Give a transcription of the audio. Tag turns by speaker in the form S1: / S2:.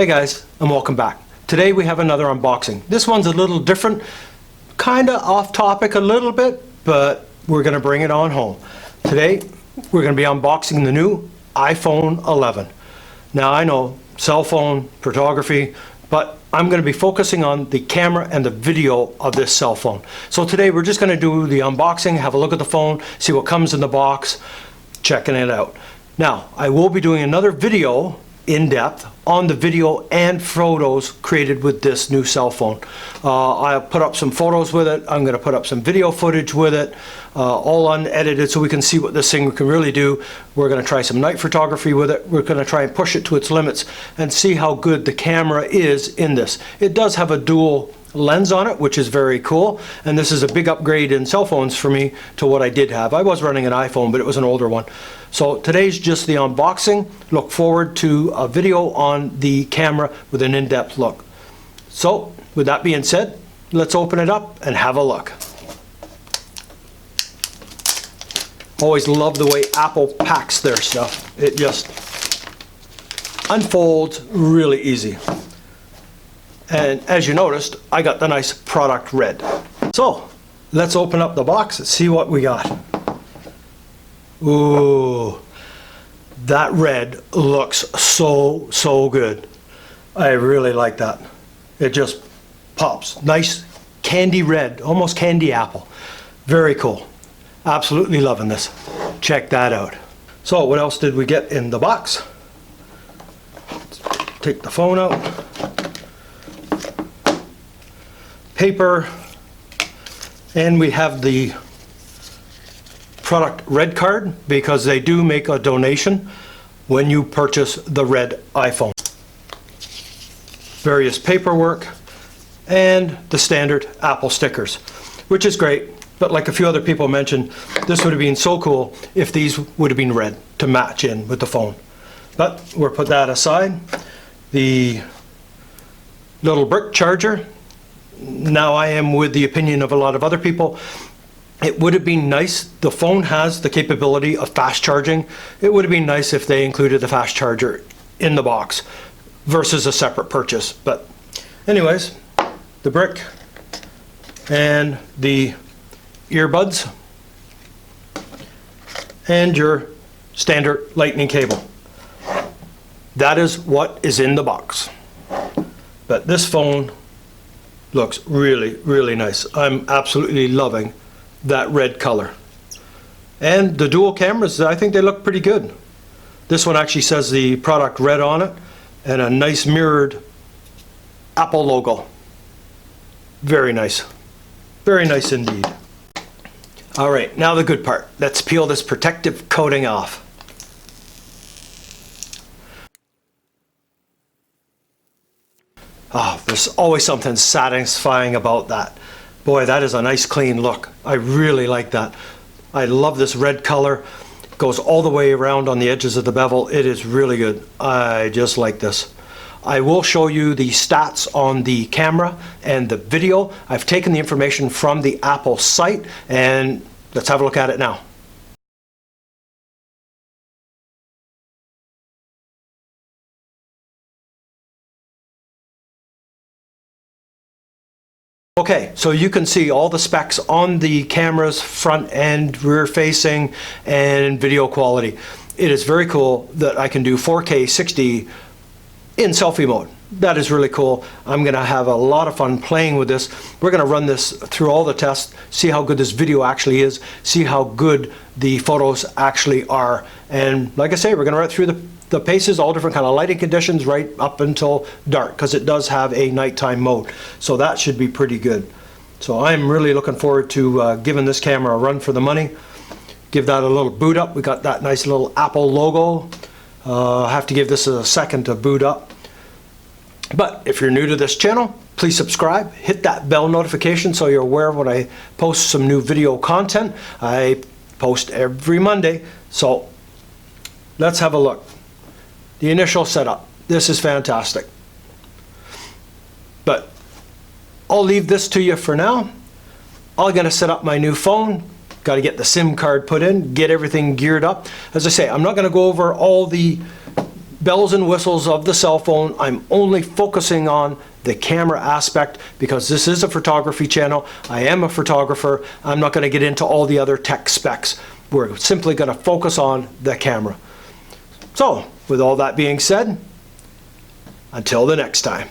S1: Hey guys, and welcome back. Today we have another unboxing. This one's a little different, kind of off topic a little bit, but we're going to bring it on home. Today we're going to be unboxing the new iPhone 11. Now I know cell phone, photography, but I'm going to be focusing on the camera and the video of this cell phone. So today we're just going to do the unboxing, have a look at the phone, see what comes in the box, checking it out. Now I will be doing another video in depth on the video and photos created with this new cell phone. I'll put up some photos with it. I'm going to put up some video footage with it, all unedited, so we can see what this thing can really do. We're going to try some night photography with it. We're going to try and push it to its limits and see how good the camera is in this. It does have a dual lens on it, which is very cool, and this is a big upgrade in cell phones for me to what I did have. I was running an iPhone, but it was an older one. So today's just the unboxing. Look forward to a video on the camera with an in-depth look. So with that being said, let's open it up and have a look. Always love the way Apple packs their stuff. It just unfolds really easy. And as you noticed, I got the nice product red. So let's open up the box and see what we got. Ooh, that red looks so good. I really like that. It just pops. Nice candy red, almost candy apple. Very cool. Absolutely loving this. Check that out. So what else did we get in the box? Let's take the phone out. Paper, and we have the product red card because they do make a donation when you purchase the red iPhone. Various paperwork and the standard Apple stickers, which is great, but like a few other people mentioned, this would have been so cool if these would have been red to match in with the phone. But we'll put that aside. The little brick charger. Now I am with the opinion of a lot of other people. It would have been nice, the phone has the capability of fast charging. It would have been nice if they included the fast charger in the box versus a separate purchase. But anyways, the brick and the earbuds and your standard lightning cable. That is what is in the box. But this phone looks really nice. I'm absolutely loving that red color. And the dual cameras, I think they look pretty good. This one actually says the product red on it and a nice mirrored Apple logo. Very nice. Very nice indeed. All right, now the good part. Let's peel this protective coating off. Oh, there's always something satisfying about that. Boy, that is a nice clean look. I really like that. I love this red color. It goes all the way around on the edges of the bevel. It is really good. I just like this. I will show you the stats on the camera and the video. I've taken the information from the Apple site, and let's have a look at it now. Okay, so you can see all the specs on the cameras, front and rear facing, and video quality. It is very cool that I can do 4K 60 in selfie mode. That is really cool. I'm going to have a lot of fun playing with this. We're going to run this through all the tests, see how good this video actually is, see how good the photos actually are. And like I say, we're going to run through the paces, all different kind of lighting conditions right up until dark, because it does have a nighttime mode. So that should be pretty good. So I'm really looking forward to giving this camera a run for the money. Give that a little boot up. We got that nice little Apple logo. I have to give this a second to boot up. But if you're new to this channel, please subscribe, hit that bell notification so you're aware when I post some new video content. I post every Monday. So let's have a look. The initial setup. This is fantastic. But I'll leave this to you for now. I'm going to set up my new phone, Got to get the SIM card put in, get everything geared up. As I say, I'm not going to go over all the bells and whistles of the cell phone. I'm only focusing on the camera aspect because this is a photography channel. I am a photographer. I'm not going to get into all the other tech specs. We're simply going to focus on the camera. So, with all that being said, until the next time.